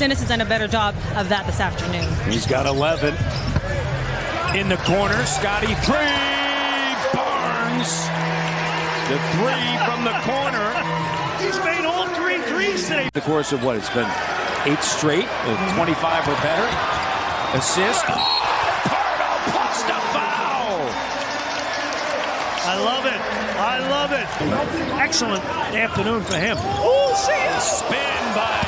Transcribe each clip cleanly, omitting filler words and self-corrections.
Dennis has done a better job of that this afternoon. He's got 11 in the corner. Scottie Barnes. The three from the corner. He's made all 3 threes today. The course of what? It's been 8 straight, 25 or better. Assist. Pardo plus the foul. I love it. I love it. Excellent afternoon for him. Oh, see ya. Spin by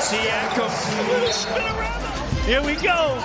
Siakam. Here we go.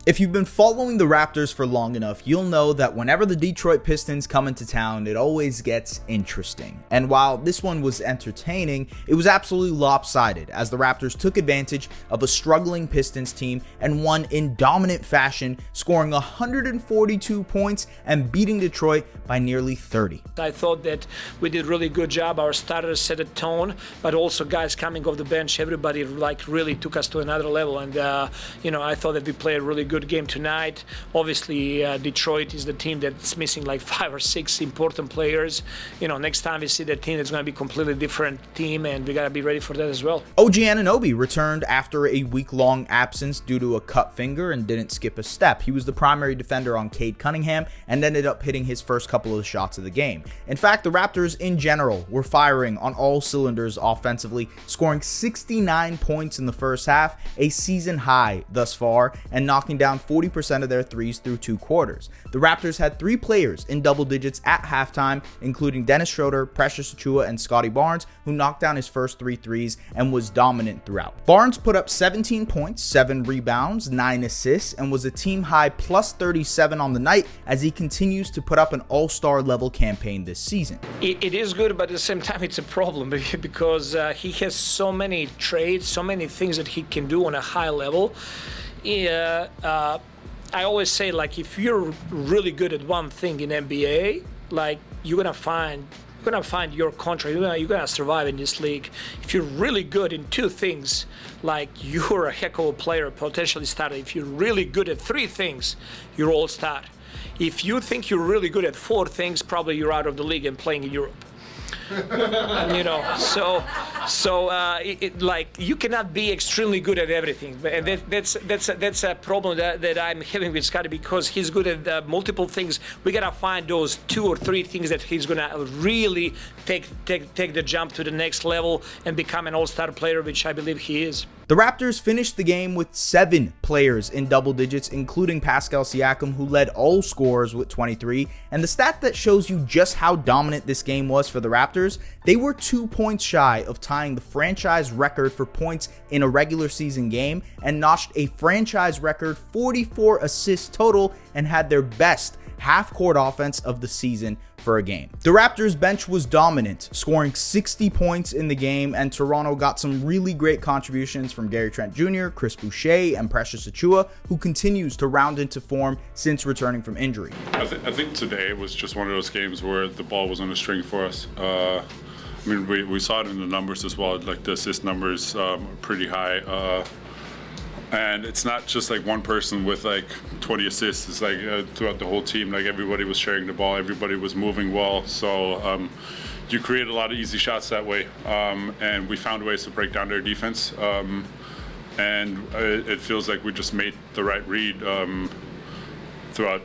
If you've been following the Raptors for long enough, you'll know that whenever the Detroit Pistons come into town, it always gets interesting. And while this one was entertaining, it was absolutely lopsided as the Raptors took advantage of a struggling Pistons team and won in dominant fashion, scoring 142 points and beating Detroit by nearly 30. I thought that we did a really good job. Our starters set a tone, but also guys coming off the bench, everybody really took us to another level. And I thought that we played a really good game tonight. Obviously, Detroit is the team that's missing like 5 or 6 important players. Next time we see that team, it's going to be a completely different team, and we got to be ready for that as well. OG Anunoby returned after a week-long absence due to a cut finger and didn't skip a step. He was the primary defender on Cade Cunningham and ended up hitting his first couple of shots of the game. In fact, the Raptors in general were firing on all cylinders offensively, scoring 69 points in the first half, a season high thus far, and knocking down 40% of their threes through 2 quarters. The Raptors had 3 players in double digits at halftime, including Dennis Schroeder, Precious Achiuwa, and Scottie Barnes, who knocked down his first 3 threes and was dominant throughout. Barnes put up 17 points, 7 rebounds, 9 assists, and was a team high plus 37 on the night as he continues to put up an all-star level campaign this season. It is good, but at the same time, it's a problem because he has so many traits, so many things that he can do on a high level. I always say, like, if you're really good at one thing in NBA, like, you're gonna find your contract. You're gonna survive in this league. If you're really good in 2 things, like, you're a heck of a player, potentially starter. If you're really good at 3 things, you're all star. If you think you're really good at 4 things, probably you're out of the league and playing in Europe. Like, you cannot be extremely good at everything, and that's a problem that I'm having with Scottie, because he's good at multiple things. We gotta find those 2 or 3 things that he's gonna really take the jump to the next level and become an all-star player, which I believe he is. The Raptors finished the game with 7 players in double digits, including Pascal Siakam, who led all scorers with 23. And the stat that shows you just how dominant this game was for the Raptors, they were 2 points shy of tying the franchise record for points in a regular season game and notched a franchise record 44 assists total and had their best half-court offense of the season for a game. The Raptors bench was dominant, scoring 60 points in the game, and Toronto got some really great contributions from Gary Trent Jr., Chris Boucher, and Precious Achiuwa, who continues to round into form since returning from injury. I think today was just one of those games where the ball was on a string for us. We saw it in the numbers as well. Like, the assist numbers are pretty high. And it's not just like one person with like 20 assists. It's like throughout the whole team, like, everybody was sharing the ball, everybody was moving well. So you create a lot of easy shots that way. And we found ways to break down their defense. And it feels like we just made the right read throughout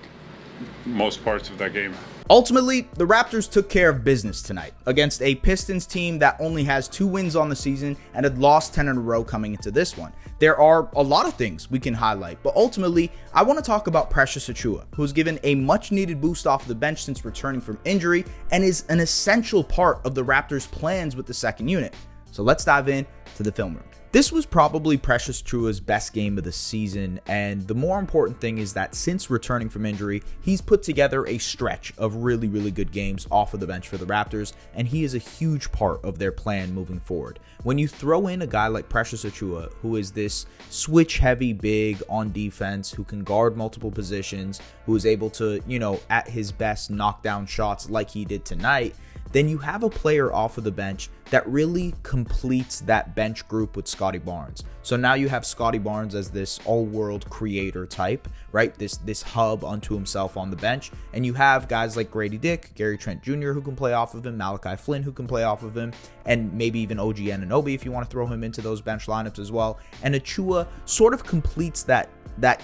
most parts of that game. Ultimately, the Raptors took care of business tonight against a Pistons team that only has 2 wins on the season and had lost 10 in a row coming into this one. There are a lot of things we can highlight, but ultimately, I want to talk about Precious Achiuwa, who's given a much-needed boost off the bench since returning from injury and is an essential part of the Raptors' plans with the second unit. So let's dive in to the film room. This was probably Precious Achiuwa's best game of the season, and the more important thing is that since returning from injury, he's put together a stretch of really good games off of the bench for the Raptors, and he is a huge part of their plan moving forward. When you throw in a guy like Precious Achiuwa, who is this switch-heavy big on defense, who can guard multiple positions, who is able to, at his best, knock down shots like he did tonight, then you have a player off of the bench that really completes that bench group with Scottie Barnes. So now you have Scottie Barnes as this all-world creator type, right? This hub unto himself on the bench. And you have guys like Grady Dick, Gary Trent Jr. who can play off of him, Malachi Flynn who can play off of him, and maybe even OG Anunoby if you want to throw him into those bench lineups as well. And Achua sort of completes that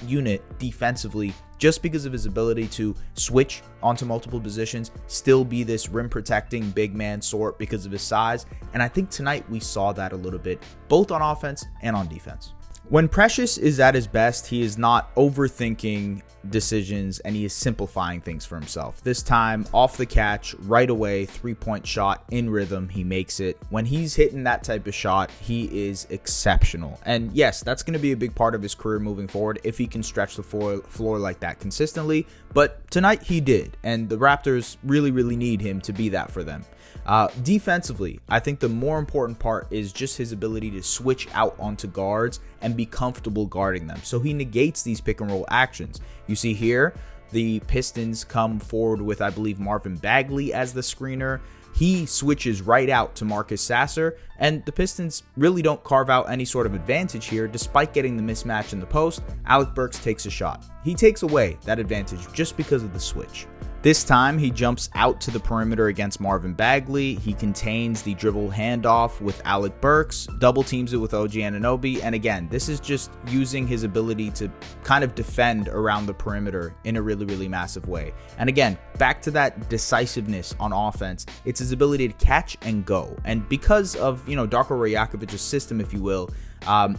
unit defensively just because of his ability to switch onto multiple positions, still be this rim protecting big man sort because of his size. And I think tonight we saw that a little bit, both on offense and on defense. When Precious is at his best, he is not overthinking decisions and he is simplifying things for himself. This time, off the catch, right away, 3-point shot in rhythm, he makes it. When he's hitting that type of shot, he is exceptional. And yes, that's going to be a big part of his career moving forward if he can stretch the floor like that consistently. But tonight he did, and the Raptors really, really need him to be that for them. Defensively, I think the more important part is just his ability to switch out onto guards and be comfortable guarding them. So he negates these pick and roll actions. You see here, the Pistons come forward with, I believe, Marvin Bagley as the screener. He switches right out to Marcus Sasser, and the Pistons really don't carve out any sort of advantage here. Despite getting the mismatch in the post, Alec Burks takes a shot. He takes away that advantage just because of the switch. This time, he jumps out to the perimeter against Marvin Bagley. He contains the dribble handoff with Alec Burks, double teams it with OG Anunoby, and again, this is just using his ability to kind of defend around the perimeter in a really, really massive way. And again, back to that decisiveness on offense, it's his ability to catch and go. And because of, Darko Rajakovic's system, if you will,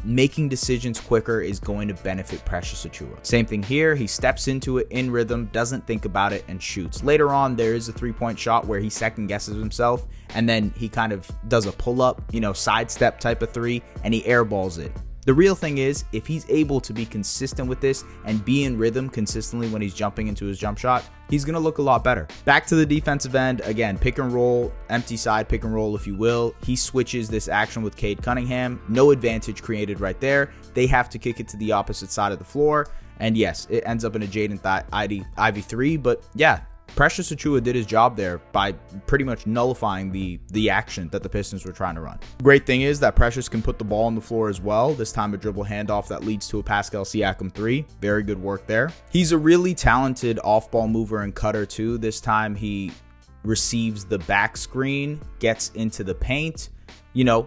making decisions quicker is going to benefit Precious Achua. Same thing here. He steps into it in rhythm, doesn't think about it, and shoots. Later on, there is a 3-point shot where he second guesses himself, and then he kind of does a pull-up, sidestep type of 3, and he airballs it. The real thing is, if he's able to be consistent with this and be in rhythm consistently when he's jumping into his jump shot, he's going to look a lot better. Back to the defensive end, again, pick and roll, empty side pick and roll, if you will. He switches this action with Cade Cunningham. No advantage created right there. They have to kick it to the opposite side of the floor. And yes, it ends up in a Jaden Ivey 3, but yeah, Precious Achua did his job there by pretty much nullifying the action that the Pistons were trying to run. Great thing is that Precious can put the ball on the floor as well. This time a dribble handoff that leads to a Pascal Siakam 3. Very good work there. He's a really talented off-ball mover and cutter too. This time he receives the back screen, gets into the paint.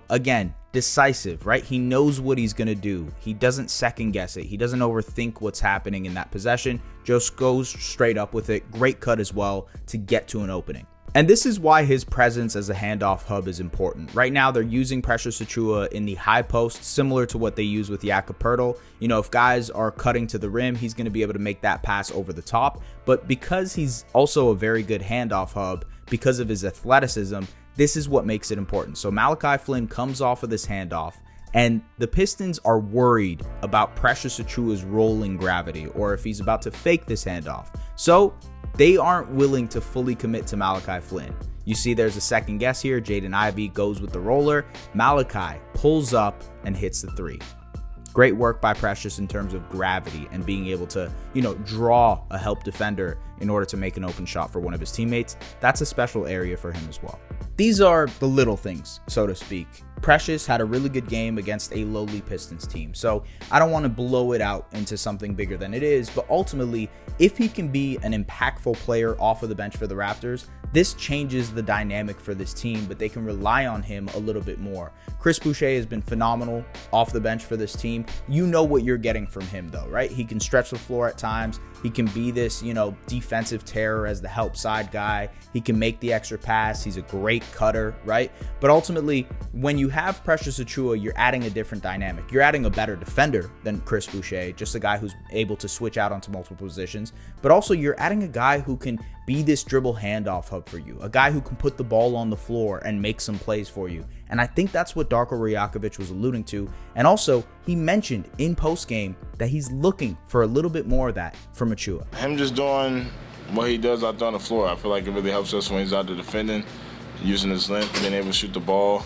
Again, decisive, right? He knows what he's going to do. He doesn't second guess it. He doesn't overthink what's happening in that possession. Just goes straight up with it. Great cut as well to get to an opening. And this is why his presence as a handoff hub is important. Right now, they're using Precious Achua in the high post, similar to what they use with Jakob Poeltl. If guys are cutting to the rim, he's going to be able to make that pass over the top. But because he's also a very good handoff hub, because of his athleticism, this is what makes it important. So Malachi Flynn comes off of this handoff, and the Pistons are worried about Precious Achua's rolling gravity, or if he's about to fake this handoff. So they aren't willing to fully commit to Malachi Flynn. You see there's a second guess here. Jaden Ivey goes with the roller. Malachi pulls up and hits the 3. Great work by Precious in terms of gravity and being able to, draw a help defender in order to make an open shot for one of his teammates. That's a special area for him as well. These are the little things, so to speak. Precious had a really good game against a lowly Pistons team, so I don't want to blow it out into something bigger than it is, but ultimately, if he can be an impactful player off of the bench for the Raptors, this changes the dynamic for this team, but they can rely on him a little bit more. Chris Boucher has been phenomenal off the bench for this team. You know what you're getting from him though, right? He can stretch the floor at times. He can be this, defensive terror as the help side guy. He can make the extra pass. He's a great cutter, right? But ultimately, when you have Precious Achua, you're adding a different dynamic. You're adding a better defender than Chris Boucher, just a guy who's able to switch out onto multiple positions. But also, you're adding a guy who can be this dribble handoff hub for you, a guy who can put the ball on the floor and make some plays for you. And I think that's what Darko Rajakovic was alluding to. And also, he mentioned in postgame that he's looking for a little bit more of that from Achua. Him just doing what he does out there on the floor, I feel like it really helps us when he's out there defending, using his length, being able to shoot the ball.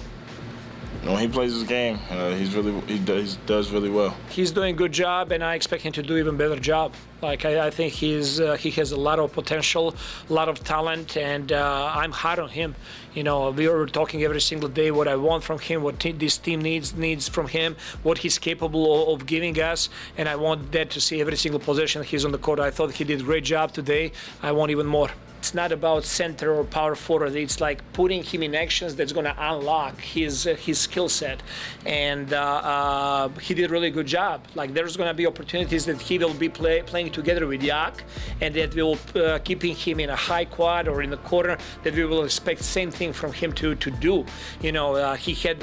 When he plays his game, he does really well. He's doing a good job, and I expect him to do even better job. Like I think he has a lot of potential, a lot of talent, and I'm hard on him. You know, we are talking every single day what I want from him, what this team needs from him, what he's capable of giving us, and I want that to see every single possession he's on the court. I thought he did a great job today. I want even more. It's not about center or power forward. It's like putting him in actions that's going to unlock his skill set, and he did a really good job. Like there's going to be opportunities that he will be playing together with Yak, and that we will keeping him in a high quad or in the corner. That we will expect same thing from him to do. You know, he had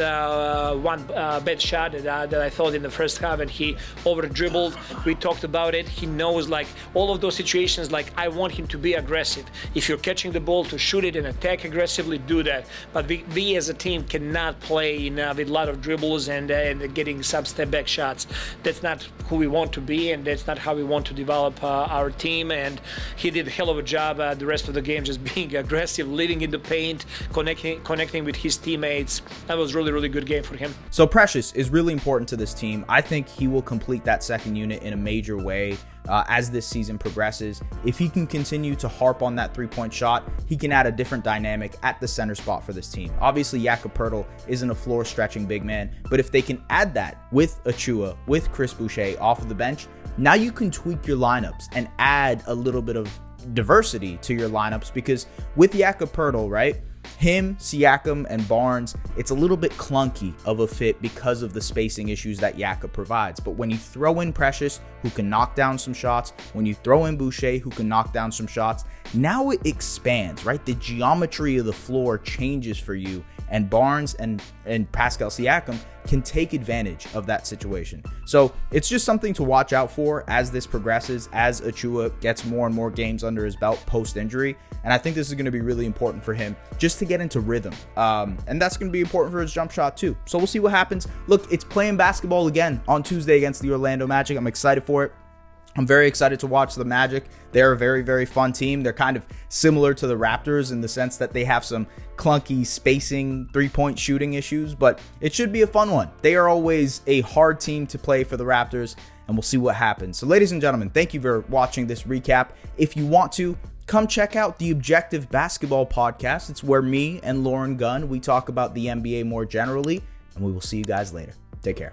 one bad shot that I thought in the first half, and he over dribbled. We talked about it. He knows like all of those situations. Like I want him to be aggressive. If you're catching the ball, to shoot it and attack aggressively, do that. But we as a team cannot play with a lot of dribbles and getting some step back shots. That's not who we want to be, and that's not how we want to develop our team. And he did a hell of a job the rest of the game, just being aggressive, living in the paint, connecting with his teammates. That was really, really good game for him. So Precious is really important to this team. I think he will complete that second unit in a major way as this season progresses. If he can continue to harp on that three-point shot, he can add a different dynamic at the center spot for this team. Obviously, Jakob Poeltl isn't a floor-stretching big man, but if they can add that with Achua, with Chris Boucher off of the bench, now you can tweak your lineups and add a little bit of diversity to your lineups, because with Jakob Poeltl, right, him, Siakam, and Barnes, it's a little bit clunky of a fit because of the spacing issues that Jakob provides. But when you throw in Precious, who can knock down some shots, when you throw in Boucher, who can knock down some shots, now it expands, right? The geometry of the floor changes for you, and Barnes and Pascal Siakam can take advantage of that situation. So it's just something to watch out for as this progresses, as Achua gets more and more games under his belt post-injury. And I think this is going to be really important for him just to get into rhythm. And that's going to be important for his jump shot too. So we'll see what happens. Look, it's playing basketball again on Tuesday against the Orlando Magic. I'm excited for it. I'm very excited to watch the Magic. They're a very, very fun team. They're kind of similar to the Raptors in the sense that they have some clunky spacing, three-point shooting issues, but it should be a fun one. They are always a hard team to play for the Raptors, and we'll see what happens. So ladies and gentlemen, thank you for watching this recap. If you want to, come check out the Objective Basketball Podcast. It's where me and Lauren Gunn, we talk about the NBA more generally, and we will see you guys later. Take care.